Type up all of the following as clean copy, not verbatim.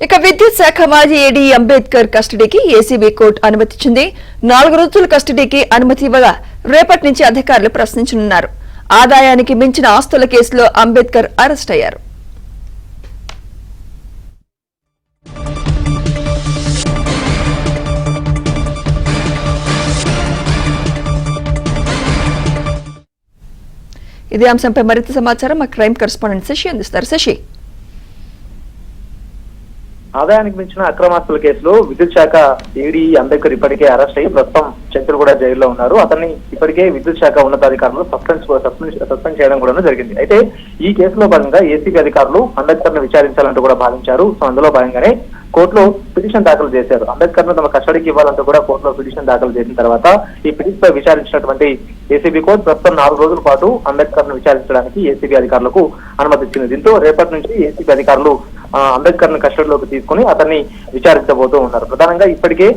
ఇక విద్యుత్ శాఖ మాజీ ఏడీ అంబేద్కర్ కస్టడీకి ఏసీబీ కోర్టు అనుమతిచ్చింది. 4 రోజుల కస్టడీకి అనుమతి ఇవ్వగా రేపటి నుంచి అధికారులు ప్రశ్నించనున్నారు. ఆదాయానికి మించిన ఆస్తుల కేసులో అంబేద్కర్ అరెస్ట్ అయ్యారు. ఇదే అంశంపై మరింత సమాచారం మా క్రైమ్ కరెస్పాండెంట్ శశి అందిస్తారు. శశి, ఆదాయానికి మించిన అక్రమాస్తుల కేసులో విద్యుత్ శాఖ ఏడీ అంబేద్కర్ ఇప్పటికే అరెస్ట్ అయ్యి ప్రస్తుతం చంద్రులు కూడా జైల్లో ఉన్నారు. అతన్ని ఇప్పటికే విద్యుత్ శాఖ ఉన్నతాధికారులు సస్పెండ్ చేయడం కూడా జరిగింది. అయితే ఈ కేసులో భాగంగా ఏసీబీ అధికారులు అంబేద్కర్ ను విచారించాలంటూ కూడా భావించారు. సో అందులో భాగంగానే కోర్టులో పిటిషన్ దాఖలు చేశారు. అంబేద్కర్ ను తమ కస్టడీకి ఇవ్వాలంటూ కూడా కోర్టులో పిటిషన్ దాఖలు చేసిన తర్వాత ఈ పిటిషన్ పై విచారించినటువంటి ఏసీబీ కోర్టు ప్రస్తుతం 4 రోజుల పాటు అంబేద్కర్ ను విచారించడానికి ఏసీబీ అధికారులకు అనుమతిచ్చింది. దీంతో రేపటి నుంచి ఏసీబీ అధికారులు అంబేద్కర్ ను కస్టడీలోకి తీసుకుని అతన్ని విచారించబోతూ ఉన్నారు. ప్రధానంగా ఇప్పటికే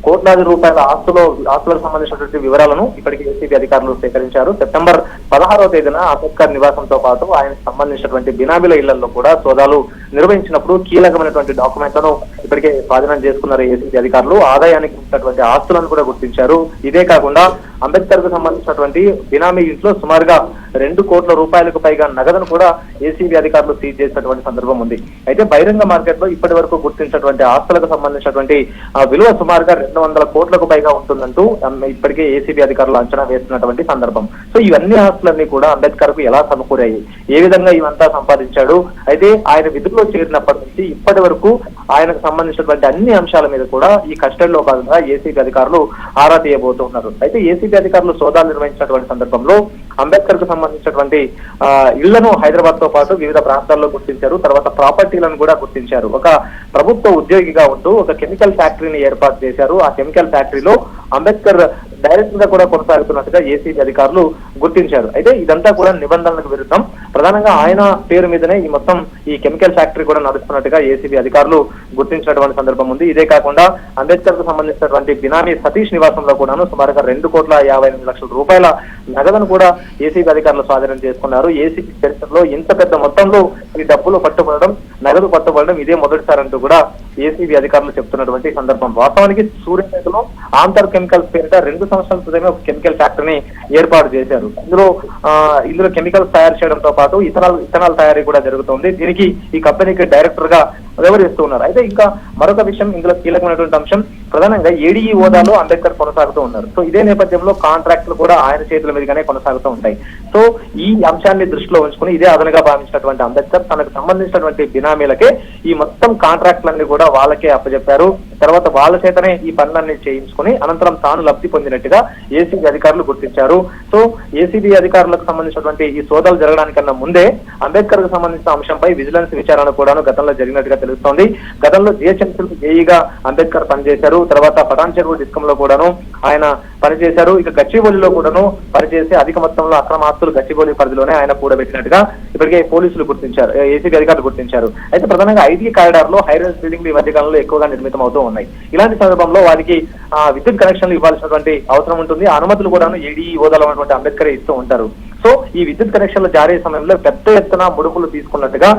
కోట్లాది రూపాయల ఆస్తులకు సంబంధించినటువంటి వివరాలను ఇప్పటికే ఏసీబీ అధికారులు సేకరించారు. సెప్టెంబర్ 16వ తేదీన అంబేద్కర్ నివాసంతో పాటు ఆయనకు సంబంధించినటువంటి బినామీల ఇళ్లలో కూడా సోదాలు నిర్వహించినప్పుడు కీలకమైనటువంటి డాక్యుమెంట్లను ఇప్పటికే స్వాధీనం చేసుకున్నారు ఏసీబీ అధికారులు. ఆదాయానికి ఉన్నటువంటి ఆస్తులను కూడా గుర్తించారు. ఇదే కాకుండా అంబేద్కర్ కు సంబంధించినటువంటి బినామీ ఇంట్లో సుమారుగా 2 కోట్ల రూపాయలకు పైగా నగదును కూడా ఏసీబీ అధికారులు సీజ్ చేసినటువంటి సందర్భం ఉంది. అయితే బహిరంగ మార్కెట్ లో ఇప్పటి వరకు గుర్తించినటువంటి ఆస్తులకు సంబంధించినటువంటి విలువ సుమారుగా 200 కోట్లకు పైగా ఉంటుందంటూ ఇప్పటికే ఏసీబీ అధికారులు అంచనా వేస్తున్నటువంటి సందర్భం. సో ఇవన్నీ ఆస్తులన్నీ కూడా అంబేద్కర్ కు ఎలా సమకూరాయి, ఏ విధంగా ఇవంతా సంపాదించాడు, అయితే ఆయన విధుల్లో చేరినప్పటి నుంచి ఇప్పటి వరకు ఆయనకు సంబంధించినటువంటి అన్ని అంశాల మీద కూడా ఈ కస్టడీలో భాగంగా ఏసీబీ అధికారులు ఆరా తీయబోతున్నారు. అయితే ఏసీబీ అధికారులు సోదాలు నిర్వహించినటువంటి సందర్భంలో అంబేద్కర్ కు సంబంధించినటువంటి ఇళ్లను హైదరాబాద్ తో పాటు వివిధ ప్రాంతాల్లో గుర్తించారు. తర్వాత ప్రాపర్టీలను కూడా గుర్తించారు. ఒక ప్రభుత్వ ఉద్యోగిగా ఉంటూ ఒక కెమికల్ ఫ్యాక్టరీని ఏర్పాటు చేశారు. ఆ కెమికల్ ఫ్యాక్టరీలో అంబేద్కర్ డైరెక్టర్ గా కూడా కొనసాగుతున్నట్టుగా ఏసీబీ అధికారులు గుర్తించారు. అయితే ఇదంతా కూడా నిబంధనలకు విరుద్ధం. ప్రధానంగా ఆయన పేరు మీదనే ఈ కెమికల్ ఫ్యాక్టరీ కూడా నడుస్తున్నట్టుగా ఏసీబీ అధికారులు గుర్తించినటువంటి సందర్భం ఉంది. ఇదే కాకుండా అంబేద్కర్ కు సంబంధించినటువంటి బినామీ సతీష్ నివాసంలో కూడాను సుమారుగా 2,58,00,000 రూపాయల నగదును కూడా ఏసీబీ అధికారులు స్వాధీనం చేసుకున్నారు. ఏసీబీ చరిత్రలో ఇంత పెద్ద మొత్తంలో ఈ డబ్బులు పట్టుబడడం, నగదు పట్టుబడడం ఇదే మొదటిసారంటూ కూడా ఏసీబీ అధికారులు చెప్తున్నటువంటి సందర్భం. వాస్తవానికి సూర్యాపేటలో ఆంతర్ కెమికల్స్ పేరిట 2 సంవత్సరాల క్రితమే ఒక కెమికల్ ఫ్యాక్టరీని ఏర్పాటు చేశారు. ఇందులో కెమికల్స్ తయారు చేయడంతో పాటు ఇథనాల్ తయారీ కూడా జరుగుతుంది. దీనికి ఈ కంపెనీకి డైరెక్టర్ గా వ్యవహరిస్తూ ఉన్నారు. అయితే ఇంకా మరొక విషయం, ఇందులో కీలకమైనటువంటి అంశం, ప్రధానంగా ఏడీఈ హోదాలో అంబేద్కర్ కొనసాగుతూ ఉన్నారు. సో ఇదే నేపథ్యంలో కాంట్రాక్టులు కూడా ఆయన చేతుల మీదుగానే కొనసాగుతూ ఉంటాయి. సో ఈ అంశాన్ని దృష్టిలో ఉంచుకుని ఇదే అదనగా భావించినటువంటి అంబేద్కర్ తనకు సంబంధించినటువంటి బినామీలకే ఈ మొత్తం కాంట్రాక్టులన్నీ కూడా వాళ్ళకే అప్పచెప్పారు. తర్వాత వాళ్ళ చేతనే ఈ పనులన్నీ చేయించుకుని అనంతరం తాను లబ్ధి పొందినట్టుగా ఏసీబీ అధికారులు గుర్తించారు. సో ఏసీబీ అధికారులకు సంబంధించినటువంటి ఈ సోదాలు జరగడానికన్నా ముందే అంబేద్కర్ కు సంబంధించిన అంశంపై విజిలెన్స్ విచారణ కూడాను గతంలో జరిగినట్టుగా తెలుస్తోంది. గతంలో జిహెచ్ఎంసీ ఏఈగా అంబేద్కర్ పనిచేశారు. తర్వాత పటాన్ చెరువు డిస్కమ్ లో కూడాను ఆయన పనిచేశారు. ఇక గచ్చిబౌలిలో కూడాను పనిచేసి అధిక మొత్తంలో అక్రమ ఆస్తులు గచ్చిబౌలి పరిధిలోనే ఆయన కూడబెట్టినట్టుగా ఇప్పటికే పోలీసులు గుర్తించారు, ఏసీబీ అధికారులు గుర్తించారు. అయితే ప్రధానంగా ఐటీ కారిడార్ లో హైరైజ్ బిల్డింగ్లు ఈ మధ్య కాలంలో ఎక్కువగా నిర్మితం అవుతూ ఉన్నాయి. ఇలాంటి సందర్భంలో వారికి విద్యుత్ కనెక్షన్లు ఇవ్వాల్సినటువంటి అవసరం ఉంటుంది. అనుమతులు కూడాను ఏడీఈ హోదాలో ఉన్నటువంటి అంబేద్కర్ ఇస్తూ ఉంటారు. సో ఈ విద్యుత్ కనెక్షన్ల జారీ సమయంలో పెద్ద ఎత్తున ముడుపులు తీసుకున్నట్టుగా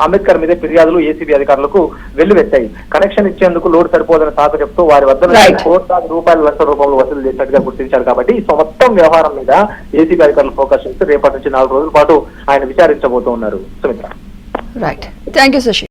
అంబేద్కర్ మీద ఫిర్యాదులు ఏసీబీ అధికారులకు వెల్లువెత్తాయి. కనెక్షన్ ఇచ్చేందుకు లోడ్ సరిపోదని సాకు చెప్తూ వారి వద్ద కోట్లాది రూపాయలు లంచ రూపంలో వసూలు చేసినట్టుగా గుర్తించారు. కాబట్టి సో మొత్తం వ్యవహారం మీద ఏసీబీ అధికారులు ఫోకస్ చేస్తూ రేపటి నుంచి 4 రోజుల పాటు ఆయన విచారించబోతూ ఉన్నారు. Sumitra. Right, thank you Shashi.